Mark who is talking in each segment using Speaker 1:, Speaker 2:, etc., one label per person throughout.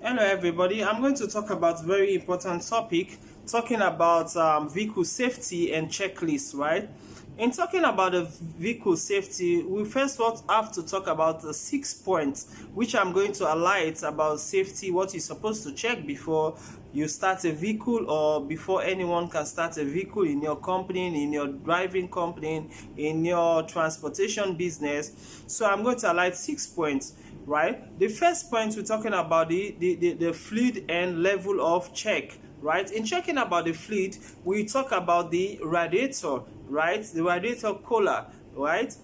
Speaker 1: Hello everybody, I'm going to talk about very important topic, talking about vehicle safety and checklist, right? In talking about the vehicle safety, we first have to talk about the 6 points, which I'm going to highlight about safety, what you're supposed to check before you start a vehicle or before anyone can start a vehicle in your company, in your driving company, in your transportation business. So I'm going to highlight 6 points. Right, the first point we're talking about the fluid and level of check. Right, in checking about the fluid, we talk about the radiator, right, the radiator cooler, right.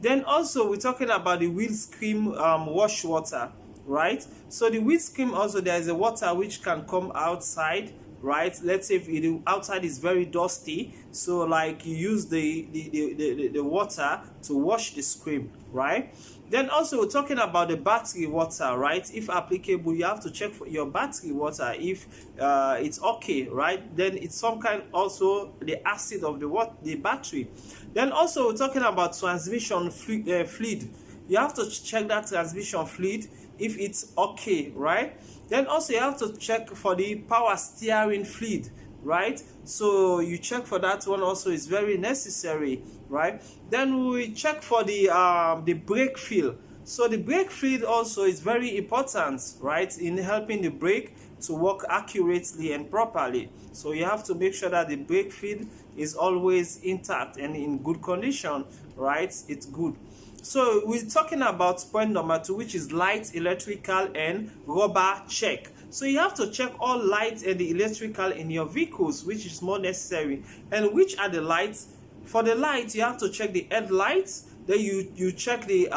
Speaker 1: Then also we're talking about the windscreen wash water, right. So the windscreen also, there is a water which can come outside, right. Let's say if the outside is very dusty, so like you use the water to wash the screen, right. Then also we're talking about the battery water, right. If applicable, you have to check for your battery water if it's okay, right. Then it's some kind also the acid of the battery. Then also we're talking about transmission fluid. You have to check that transmission fluid if it's okay, right. Then also you have to check for the power steering fluid, right. So you check for that one also, is very necessary, right. Then we check for the brake fluid. So the brake fluid also is very important, right, in helping the brake to work accurately and properly. So you have to make sure that the brake fluid is always intact and in good condition, right. It's good. So we're talking about point number 2, which is light, electrical, and rubber check. So you have to check all lights and the electrical in your vehicles, which is more necessary. And which are the lights? For the lights, you have to check the headlights. Then you check the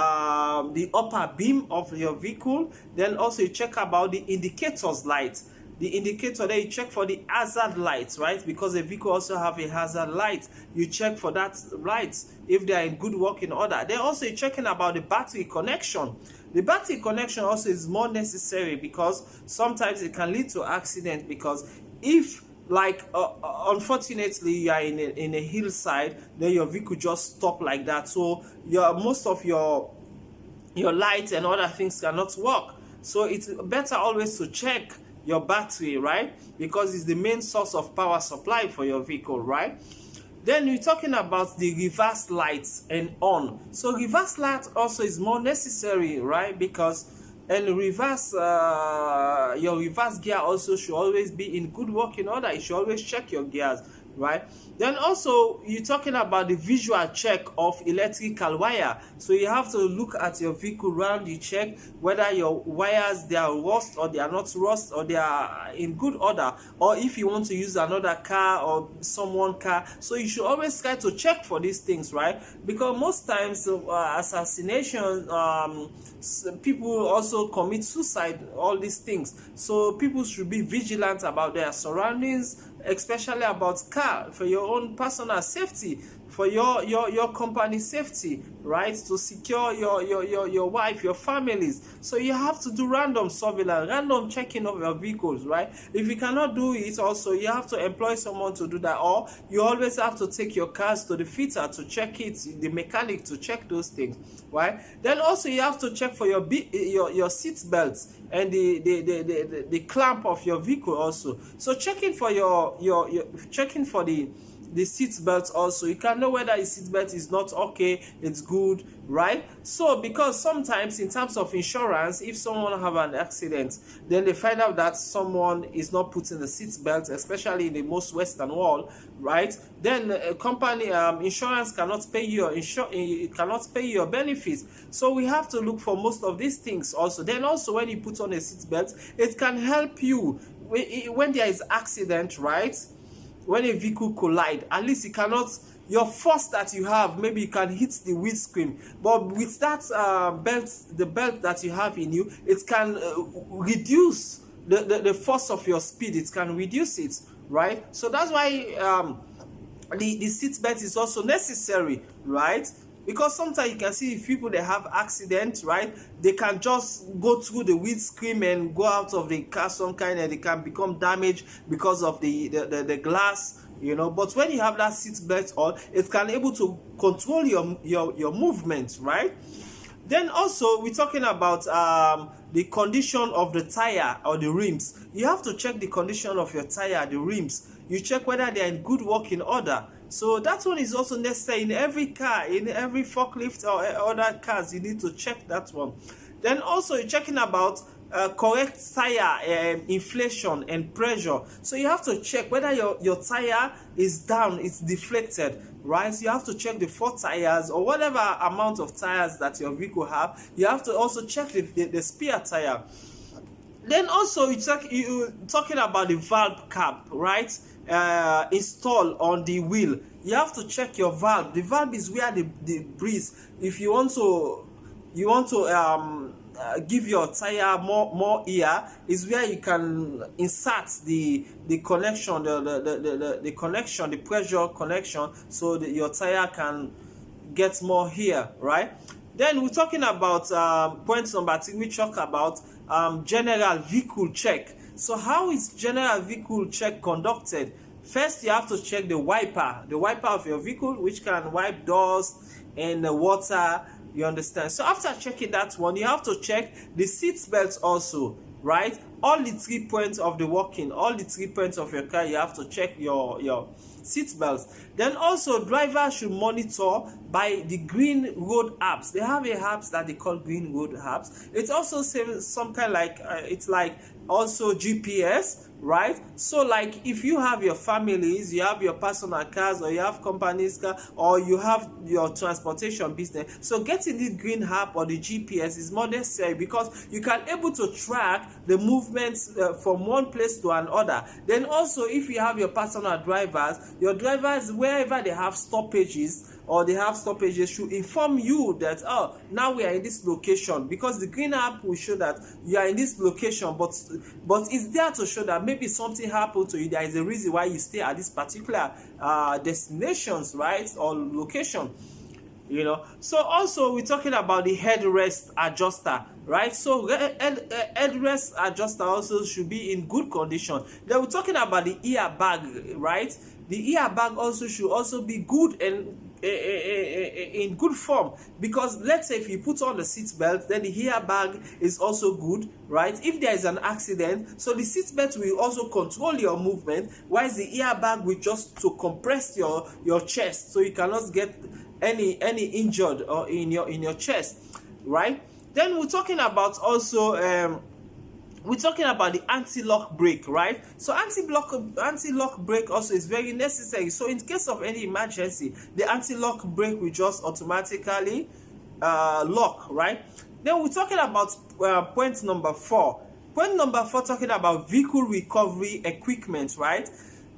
Speaker 1: upper beam of your vehicle. Then also you check about the indicators light. The indicator, then you check for the hazard lights, right, because the vehicle also have a hazard light. You check for that lights if they are in good working order. Then also you're checking about the battery connection. The battery connection also is more necessary because sometimes it can lead to accident, because if like unfortunately you are in a hillside, then your vehicle just stop like that, so most of your lights and other things cannot work. So it's better always to check your battery, right, because it's the main source of power supply for your vehicle, right. Then we're talking about the reverse lights and on. So reverse light also is more necessary, right, because and reverse your reverse gear also should always be in good working order. You should always check your gears, right. Then also you're talking about the visual check of electrical wire. So you have to look at your vehicle round, you check whether your wires, they are rust or they are not rust, or they are in good order, or if you want to use another car or someone car. So you should always try to check for these things, right, because most times assassination, people also commit suicide, all these things. So people should be vigilant about their surroundings, especially about car, for your own personal safety, for your company safety, right, to secure your wife, your families. So you have to do random surveillance, random checking of your vehicles, right. If you cannot do it, also you have to employ someone to do that, or you always have to take your cars to the fitter to check it, the mechanic to check those things, right. Then also you have to check for your seat belts and the clamp of your vehicle also. So checking for your checking for the seat belt also, you can know whether the seat belt is not okay, it's good, right. So because sometimes in terms of insurance, if someone have an accident, then they find out that someone is not putting the seat belt, especially in the most western world, right, then a company insurance cannot pay you it cannot pay your benefits. So we have to look for most of these things also. Then also when you put on a seat belt, it can help you when there is accident, right. When a vehicle collide, at least you cannot, your force that you have, maybe you can hit the windscreen, but with that the belt that you have in you, it can reduce the force of your speed. It can reduce it, right. So that's why the seat belt is also necessary, right, because sometimes you can see if people they have accidents, right, they can just go through the windscreen and go out of the car some kind, and they can become damaged because of the glass, you know. But when you have that seat belt on, it can able to control your movement, right. Then also we're talking about the condition of the tire or the rims. You have to check the condition of your tire, the rims. You check whether they are in good working order. So that one is also necessary in every car, in every forklift or other cars. You need to check that one. Then also you're checking about correct tire inflation and pressure. So you have to check whether your tire is down, it's deflected, right? So you have to check the 4 tires or whatever amount of tires that your vehicle have. You have to also check the spare tire. Then also you talking about the valve cap, right? Installed on the wheel. You have to check your valve. The valve is where the breeze. If you want to give your tire more air, is where you can insert the connection, the connection, the pressure connection, so that your tire can get more air, right? Then we're talking about point number 3. We talk about general vehicle check. So how is general vehicle check conducted? First, you have to check the wiper of your vehicle, which can wipe dust and water. You understand? So after checking that one, you have to check the seat belts also, right? All the 3 points of the working, all the 3 points of your car, you have to check your seat belts. Then also, drivers should monitor by the green road apps. They have a apps that they call green road apps. It's also some kind like it's like also GPS, right? So like if you have your families, you have your personal cars, or you have companies car, or you have your transportation business, so getting the green app or the GPS is more necessary, because you can able to track the movements from one place to another. Then also, if you have your personal drivers, your drivers, wherever they have stoppages should inform you that, oh, now we are in this location, because the green app will show that you are in this location, but it's there to show that maybe something happened to you. There is a reason why you stay at this particular destinations, right, or location, you know. So also we're talking about the headrest adjuster, right? So headrest adjuster also should be in good condition. Then we're talking about the airbag, right? The airbag also should also be good and in good form, because let's say if you put on the seat belt, then the airbag is also good, right? If there is an accident, so the seat belt will also control your movement, whilst the airbag will just to compress your chest, so you cannot get any injured or in your chest, right? Then we're talking about also we're talking about the anti-lock brake, right? So anti-lock brake also is very necessary. So in case of any emergency, the anti-lock brake will just automatically lock, right? Then we're talking about point number 4. Point number 4 talking about vehicle recovery equipment, right?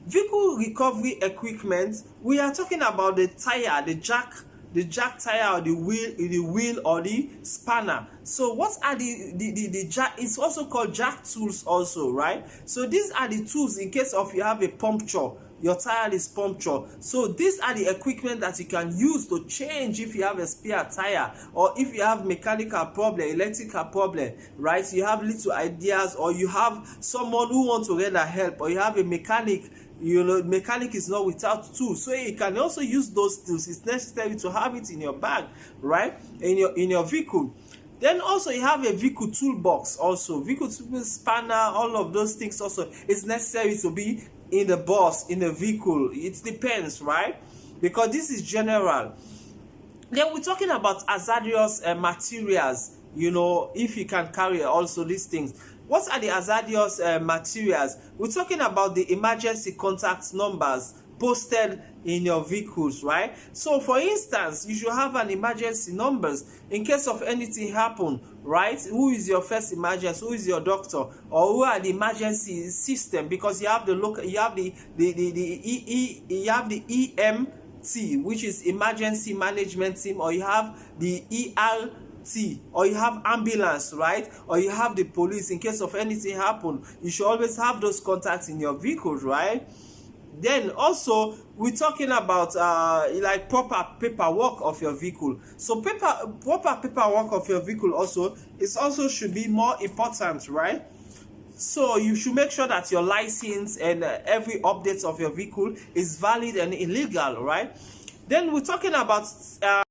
Speaker 1: Vehicle recovery equipment, we are talking about the tire, the jack tire, or the wheel or the spanner. So what are the jack? It's also called jack tools also, right? So these are the tools in case of you have a puncture, your tire is punctured. So these are the equipment that you can use to change if you have a spare tire, or if you have mechanical problem, electrical problem, right? So you have little ideas, or you have someone who wants to render help, or you have a mechanic. You know, mechanic is not without tools, so you can also use those tools. It's necessary to have it in your bag, right, in your vehicle. Then also you have a vehicle toolbox also, vehicle toolbox, spanner, all of those things also is necessary to be in the bus, in the vehicle. It depends, right, because this is general. Then we're talking about hazardous materials, you know, if you can carry also these things. What are the hazardous materials? We're talking about the emergency contact numbers posted in your vehicles, right? So for instance, you should have an emergency numbers in case of anything happen, right? Who is your first emergency? Who is your doctor? Or who are the emergency system? Because you have the local, you have the EMT, which is emergency management team, or you have the ER, or you have ambulance, right? Or you have the police in case of anything happen. You should always have those contacts in your vehicles, right? Then also we're talking about like proper paperwork of your vehicle. So proper paperwork of your vehicle also should be more important, right? So you should make sure that your license and every update of your vehicle is valid and illegal, right? Then we're talking about